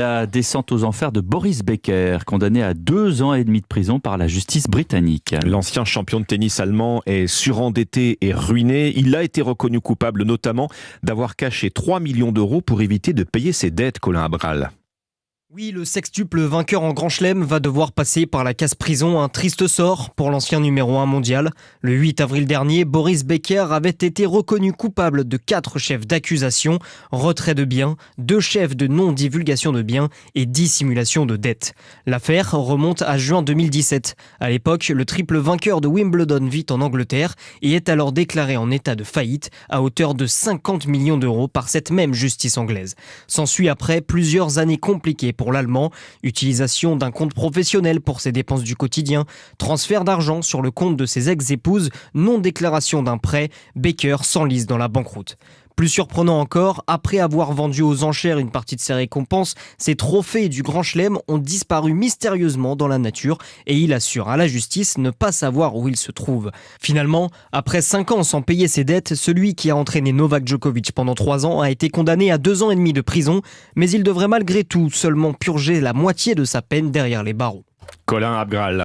La descente aux enfers de Boris Becker, condamné à 2 ans et demi de prison par la justice britannique. L'ancien champion de tennis allemand est surendetté et ruiné. Il a été reconnu coupable notamment d'avoir caché 3 millions d'euros pour éviter de payer ses dettes, Colin Abral. Oui, le sextuple vainqueur en Grand Chelem va devoir passer par la case-prison, un triste sort pour l'ancien numéro 1 mondial. Le 8 avril dernier, Boris Becker avait été reconnu coupable de 4 chefs d'accusation, retrait de biens, 2 chefs de non-divulgation de biens et dissimulation de dettes. L'affaire remonte à juin 2017. À l'époque, le triple vainqueur de Wimbledon vit en Angleterre et est alors déclaré en état de faillite à hauteur de 50 millions d'euros par cette même justice anglaise. S'ensuit après plusieurs années compliquées pour l'Allemand, utilisation d'un compte professionnel pour ses dépenses du quotidien, transfert d'argent sur le compte de ses ex-épouses, non-déclaration d'un prêt, Becker s'enlise dans la banqueroute. Plus surprenant encore, après avoir vendu aux enchères une partie de ses récompenses, ses trophées du Grand Chelem ont disparu mystérieusement dans la nature et il assure à la justice ne pas savoir où ils se trouvent. Finalement, après 5 ans sans payer ses dettes, celui qui a entraîné Novak Djokovic pendant 3 ans a été condamné à 2 ans et demi de prison, mais il devrait malgré tout seulement purger la moitié de sa peine derrière les barreaux. Colin Abral.